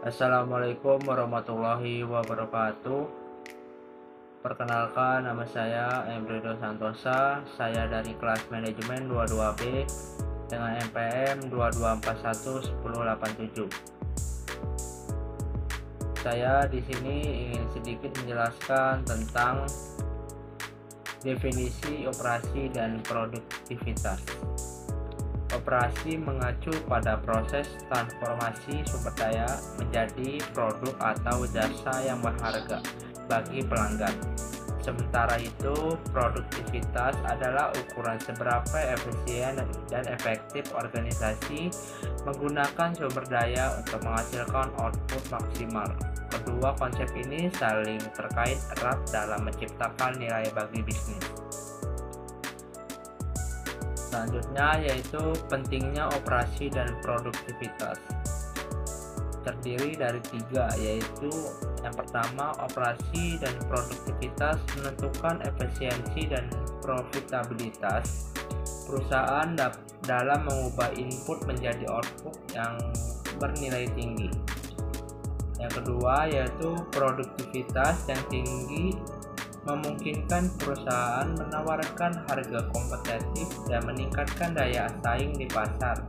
Assalamualaikum warahmatullahi wabarakatuh. Perkenalkan, nama saya Emredo Santosa. Saya dari kelas manajemen 22B dengan NPM 22411087. Saya di sini ingin sedikit menjelaskan tentang definisi operasi dan produktivitas. Operasi mengacu pada proses transformasi sumber daya menjadi produk atau jasa yang berharga bagi pelanggan. Sementara itu, produktivitas adalah ukuran seberapa efisien dan efektif organisasi menggunakan sumber daya untuk menghasilkan output maksimal. Kedua konsep ini saling terkait erat dalam menciptakan nilai bagi bisnis. Selanjutnya yaitu pentingnya operasi dan produktivitas. Terdiri dari tiga, yaitu yang pertama, operasi dan produktivitas menentukan efisiensi dan profitabilitas perusahaan dalam mengubah input menjadi output yang bernilai tinggi. Yang kedua yaitu produktivitas yang tinggi memungkinkan perusahaan menawarkan harga kompetitif dan meningkatkan daya saing di pasar.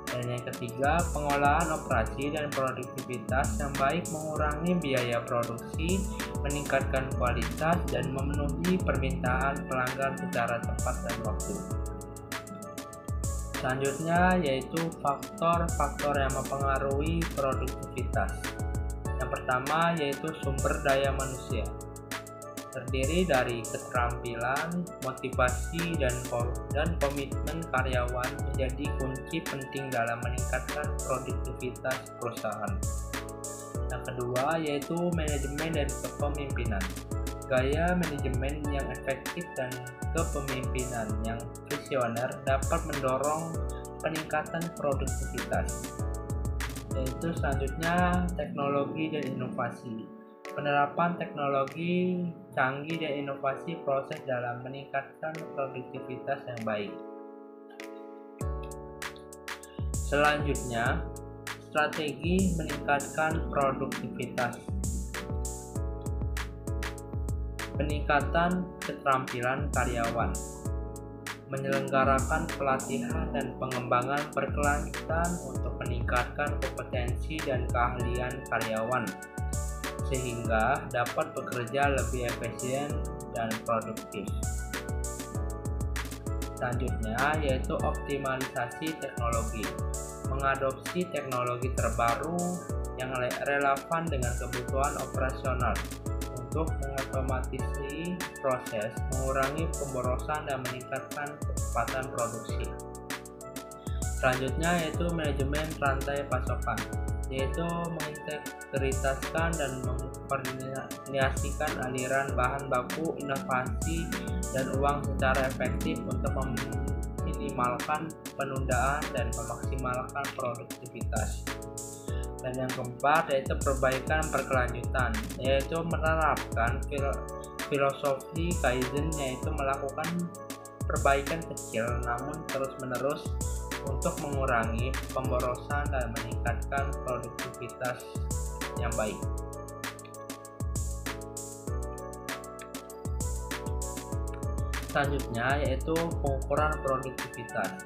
Dan yang ketiga, pengolahan operasi dan produktivitas yang baik mengurangi biaya produksi, meningkatkan kualitas, dan memenuhi permintaan pelanggan secara tepat dan waktu. Selanjutnya yaitu faktor-faktor yang mempengaruhi produktivitas. Yang pertama yaitu sumber daya manusia. Terdiri dari keterampilan, motivasi, dan komitmen karyawan menjadi kunci penting dalam meningkatkan produktivitas perusahaan. Yang kedua yaitu manajemen dan kepemimpinan. Gaya manajemen yang efektif dan kepemimpinan yang visioner dapat mendorong peningkatan produktivitas. Yaitu selanjutnya teknologi dan inovasi. Penerapan teknologi canggih dan inovasi proses dalam meningkatkan produktivitas yang baik. Selanjutnya, strategi meningkatkan produktivitas. Peningkatan keterampilan karyawan. Menyelenggarakan pelatihan dan pengembangan berkelanjutan untuk meningkatkan kompetensi dan keahlian karyawan sehingga dapat bekerja lebih efisien dan produktif. Selanjutnya yaitu optimalisasi teknologi. Mengadopsi teknologi terbaru yang relevan dengan kebutuhan operasional untuk mengotomatisasi proses, mengurangi pemborosan dan meningkatkan kecepatan produksi. Selanjutnya yaitu manajemen rantai pasokan, yaitu mengintegritaskan dan mengkoordinasikan aliran bahan baku, inovasi, dan uang secara efektif untuk meminimalkan penundaan dan memaksimalkan produktivitas. Dan yang keempat yaitu perbaikan berkelanjutan, yaitu menerapkan filosofi Kaizen, yaitu melakukan perbaikan kecil namun terus-menerus untuk mengurangi pemborosan dan meningkatkan produktivitas yang baik. Selanjutnya yaitu pengukuran produktivitas.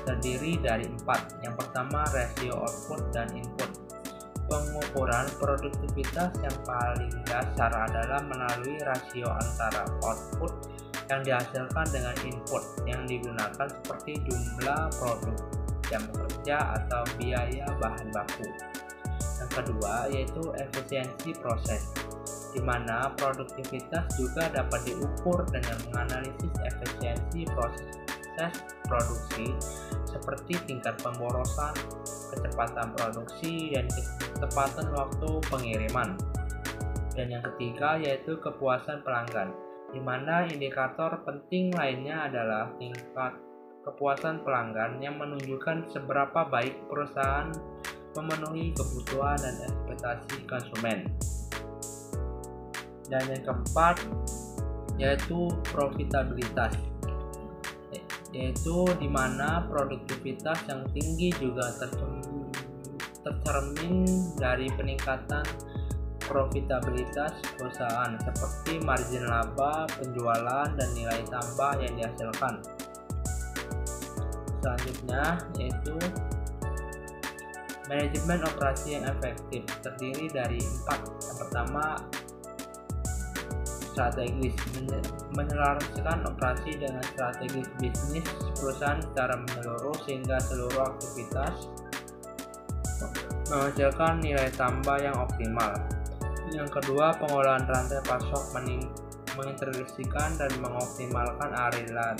Terdiri dari 4. Yang pertama, rasio output dan input. Pengukuran produktivitas yang paling dasar adalah melalui rasio antara output yang dihasilkan dengan input yang digunakan seperti jumlah produk, jam kerja, atau biaya bahan baku. Yang kedua yaitu efisiensi proses, di mana produktivitas juga dapat diukur dengan menganalisis efisiensi proses produksi seperti tingkat pemborosan, kecepatan produksi, dan ketepatan waktu pengiriman. Dan yang ketiga yaitu kepuasan pelanggan, di mana indikator penting lainnya adalah tingkat kepuasan pelanggan yang menunjukkan seberapa baik perusahaan memenuhi kebutuhan dan ekspektasi konsumen. Dan yang keempat yaitu profitabilitas, yaitu di mana produktivitas yang tinggi juga tercermin dari peningkatan profitabilitas perusahaan seperti margin laba, penjualan, dan nilai tambah yang dihasilkan. Selanjutnya yaitu manajemen operasi yang efektif, terdiri dari 4. Yang pertama, strategis, menyelaraskan operasi dengan strategi bisnis perusahaan secara menyeluruh sehingga seluruh aktivitas menghasilkan nilai tambah yang optimal. Yang kedua, pengolahan rantai pasok, mengintegrasikan dan mengoptimalkan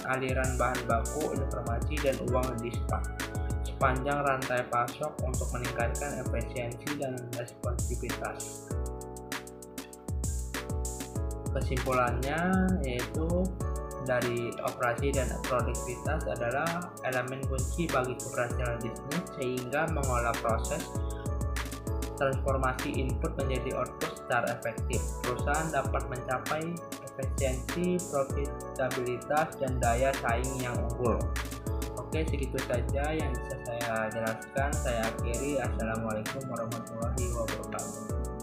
aliran bahan baku, informasi, dan uang di sepanjang rantai pasok untuk meningkatkan efisiensi dan responsivitas. Kesimpulannya yaitu dari operasi dan produktivitas adalah elemen kunci bagi keberhasilan bisnis, sehingga mengolah proses transformasi input menjadi output secara efektif. Perusahaan dapat mencapai efisiensi, profitabilitas, dan daya saing yang unggul. Oke, segitu saja yang bisa saya jelaskan. Saya akhiri. Assalamualaikum warahmatullahi wabarakatuh.